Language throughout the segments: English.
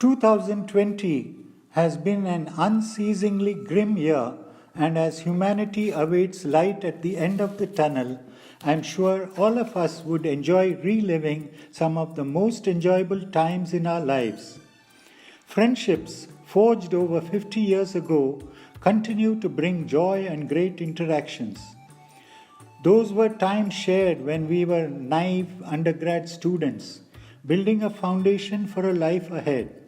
2020 has been an unceasingly grim year, and as humanity awaits light at the end of the tunnel, I'm sure all of us would enjoy reliving some of the most enjoyable times in our lives. Friendships forged over 50 years ago continue to bring joy and great interactions. Those were times shared when we were naive undergrad students, building a foundation for a life ahead.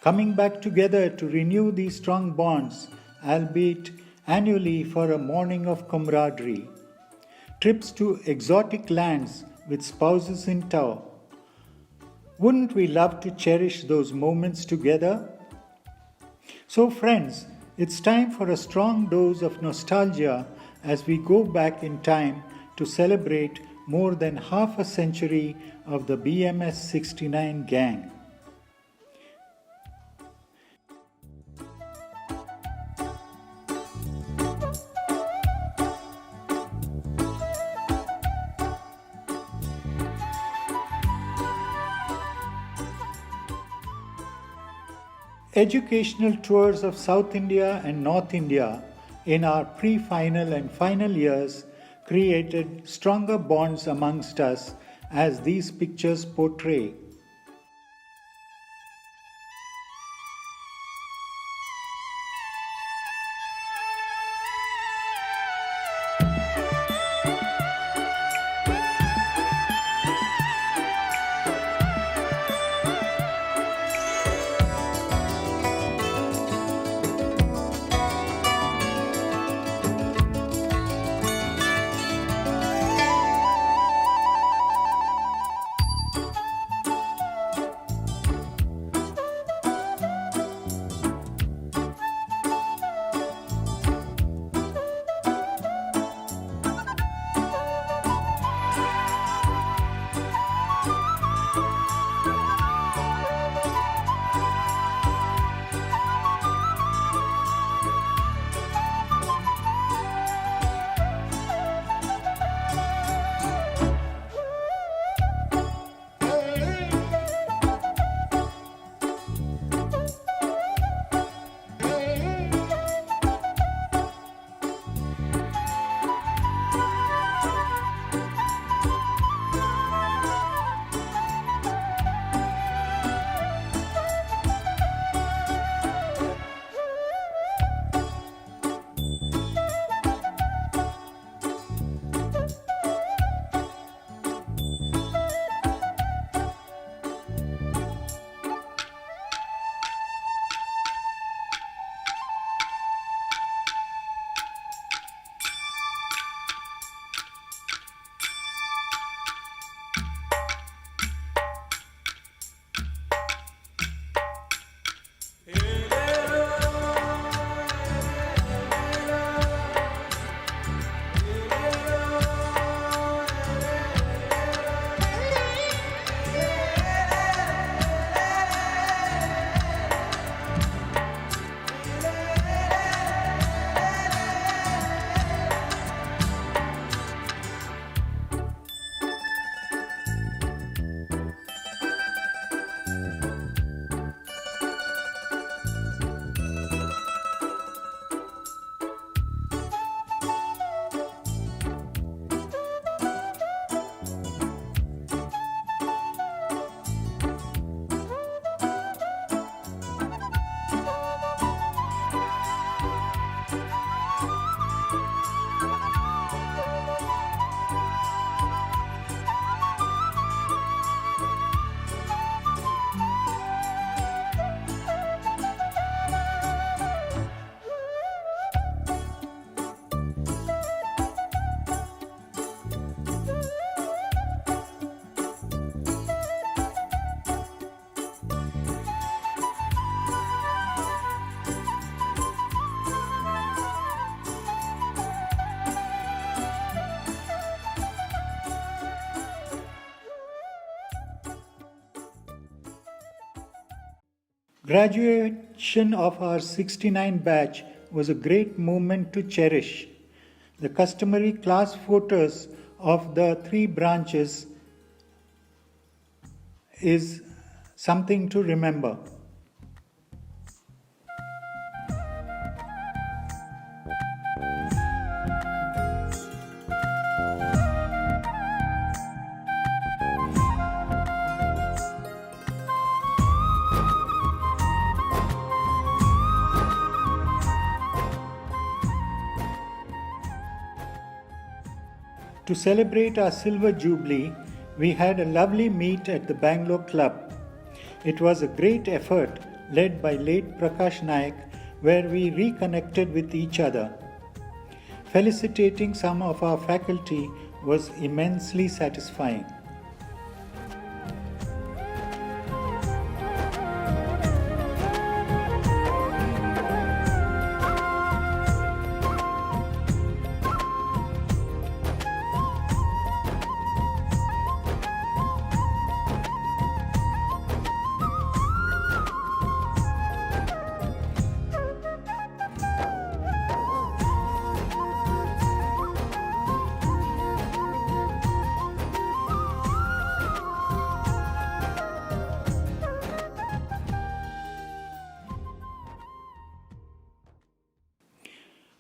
Coming back together to renew these strong bonds, albeit annually for a morning of camaraderie. Trips to exotic lands with spouses in tow. Wouldn't we love to cherish those moments together? So, friends, it's time for a strong dose of nostalgia as we go back in time to celebrate more than half a century of the BMS 69 gang. Educational tours of South India and North India in our pre-final and final years created stronger bonds amongst us as these pictures portray. Graduation of our 69 batch was a great moment to cherish. The customary class photos of the three branches is something to remember. To celebrate our silver jubilee, we had a lovely meet at the Bangalore Club. It was a great effort led by late Prakash Naik, where we reconnected with each other. Felicitating some of our faculty was immensely satisfying.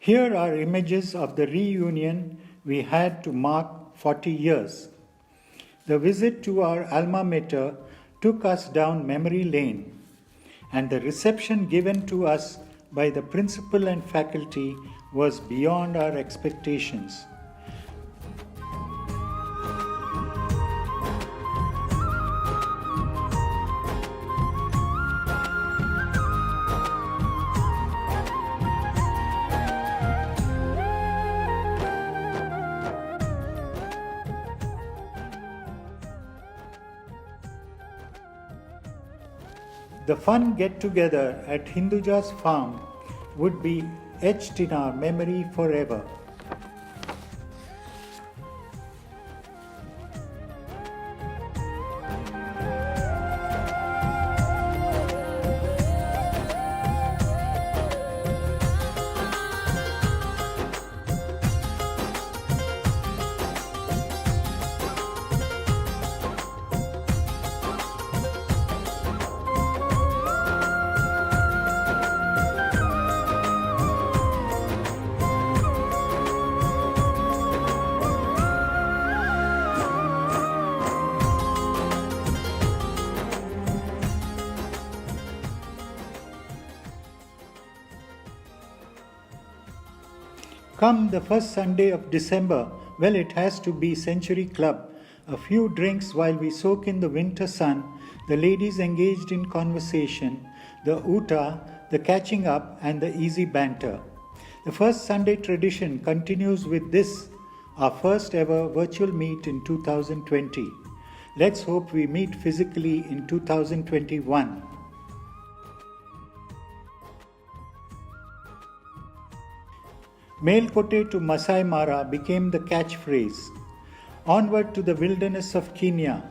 Here are images of the reunion we had to mark 40 years. The visit to our alma mater took us down memory lane, and the reception given to us by the principal and faculty was beyond our expectations. The fun get-together at Hinduja's farm would be etched in our memory forever. Come the first Sunday of December, well, it has to be Century Club. A few drinks while we soak in the winter sun, the ladies engaged in conversation, the uta, the catching up, and the easy banter. The first Sunday tradition continues with this, our first ever virtual meet in 2020. Let's hope we meet physically in 2021. Melkote to Masai Mara became the catchphrase. Onward to the wilderness of Kenya.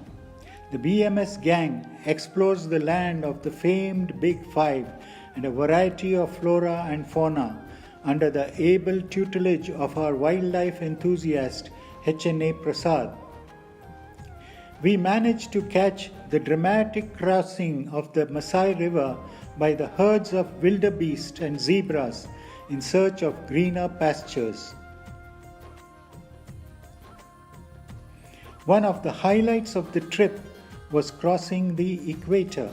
The BMS gang explores the land of the famed Big Five and a variety of flora and fauna under the able tutelage of our wildlife enthusiast HNA Prasad. We managed to catch the dramatic crossing of the Masai River by the herds of wildebeest and zebras in search of greener pastures. One of the highlights of the trip was crossing the equator.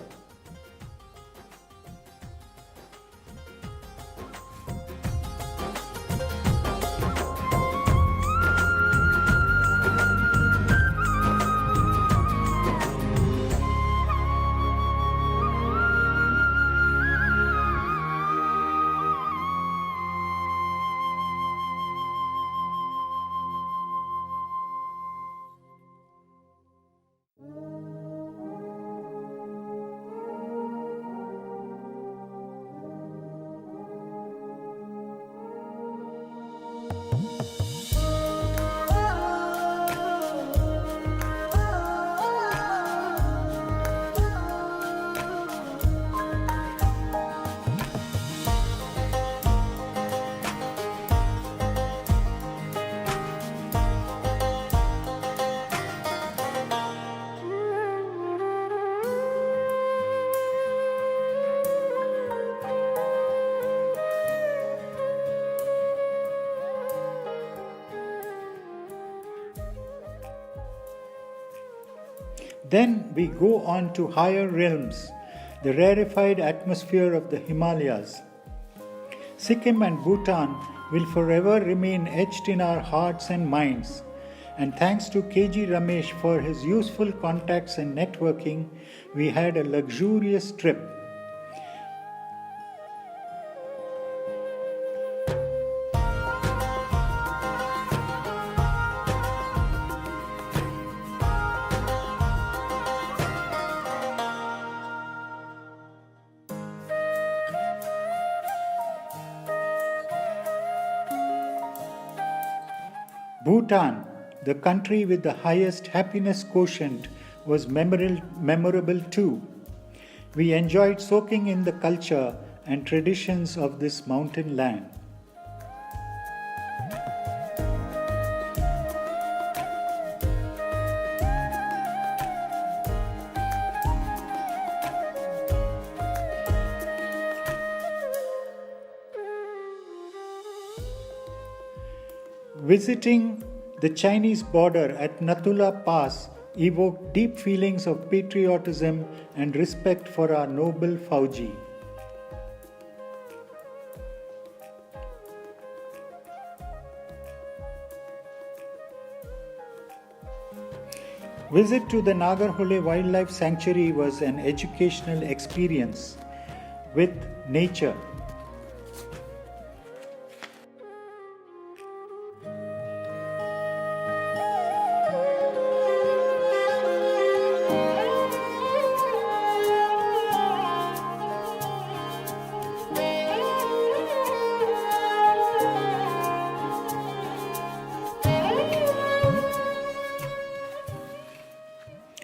Then we go on to higher realms, the rarefied atmosphere of the Himalayas. Sikkim and Bhutan will forever remain etched in our hearts and minds. And thanks to KG Ramesh for his useful contacts and networking, we had a luxurious trip. Bhutan, the country with the highest happiness quotient, was memorable too. We enjoyed soaking in the culture and traditions of this mountain land. Visiting the Chinese border at Nathula Pass evoked deep feelings of patriotism and respect for our noble Fauji. Visit to the Nagarhole Wildlife Sanctuary was an educational experience with nature.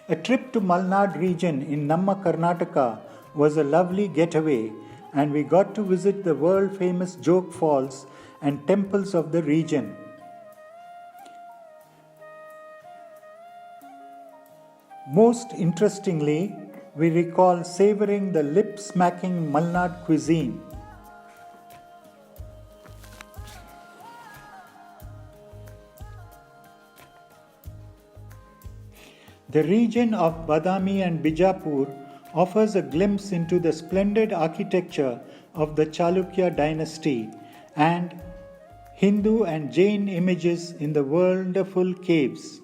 A trip to Malnad region in Namma, Karnataka was a lovely getaway, and we got to visit the world famous Jog Falls and temples of the region. Most interestingly, we recall savoring the lip-smacking Malnad cuisine. The region of Badami and Bijapur offers a glimpse into the splendid architecture of the Chalukya dynasty and Hindu and Jain images in the wonderful caves.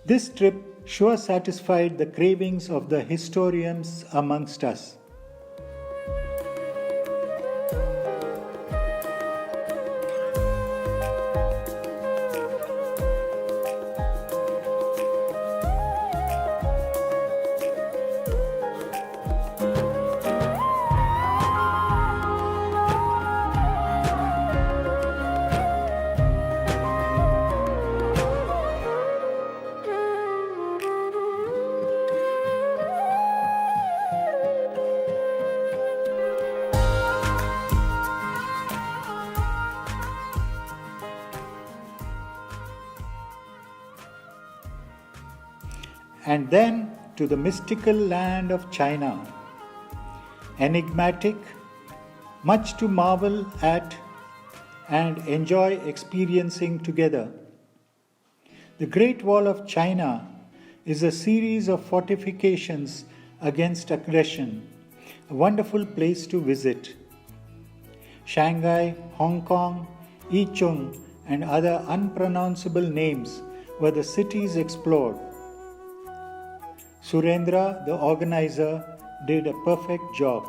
This trip sure satisfied the cravings of the historians amongst us. And then to the mystical land of China. Enigmatic, much to marvel at and enjoy experiencing together. The Great Wall of China is a series of fortifications against aggression, a wonderful place to visit. Shanghai, Hong Kong, Yichung, and other unpronounceable names were the cities explored. Surendra, the organizer, did a perfect job.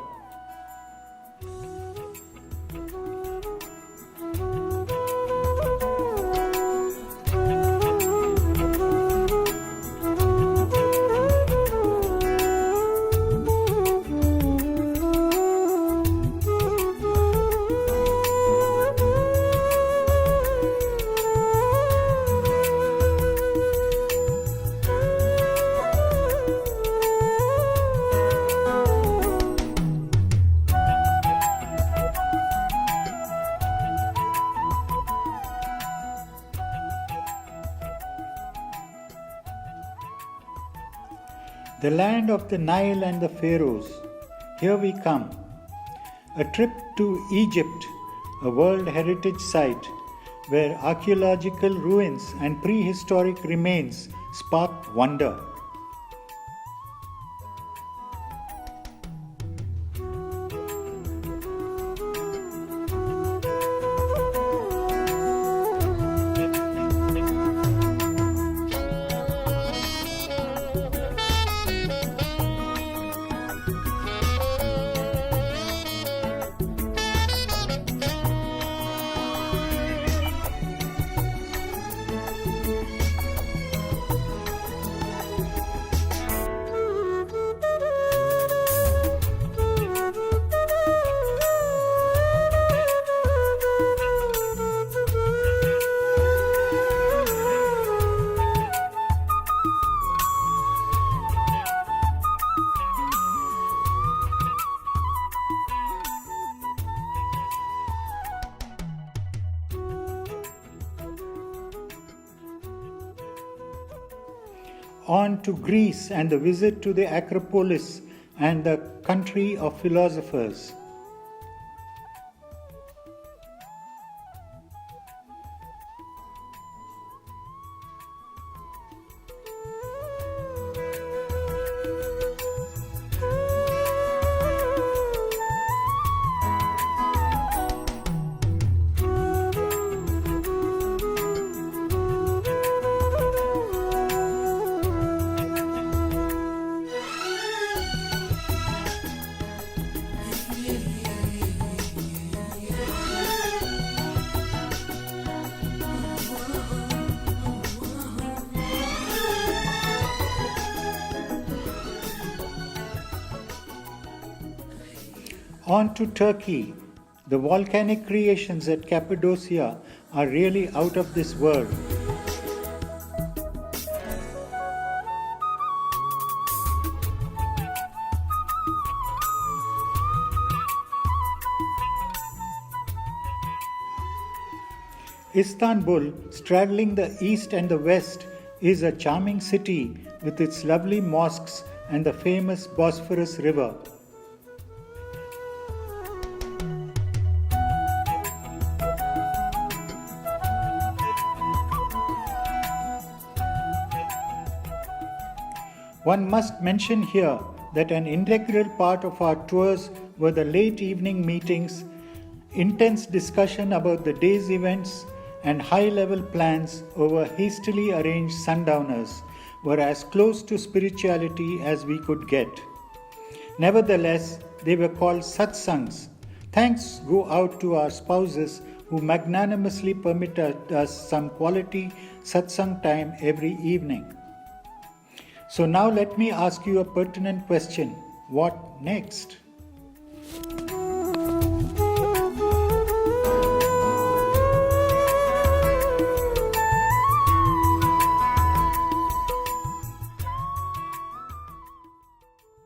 The land of the Nile and the Pharaohs. Here we come. A trip to Egypt, a World Heritage Site, where archaeological ruins and prehistoric remains spark wonder. on to Greece and the visit to the Acropolis and the country of philosophers. On to Turkey. The volcanic creations at Cappadocia are really out of this world. Istanbul, straddling the east and the west, is a charming city with its lovely mosques and the famous Bosphorus River. One must mention here that an integral part of our tours were the late evening meetings, intense discussion about the day's events, and high-level plans over hastily arranged sundowners were as close to spirituality as we could get. Nevertheless, they were called satsangs. Thanks go out to our spouses who magnanimously permitted us some quality satsang time every evening. So now let me ask you a pertinent question. What next?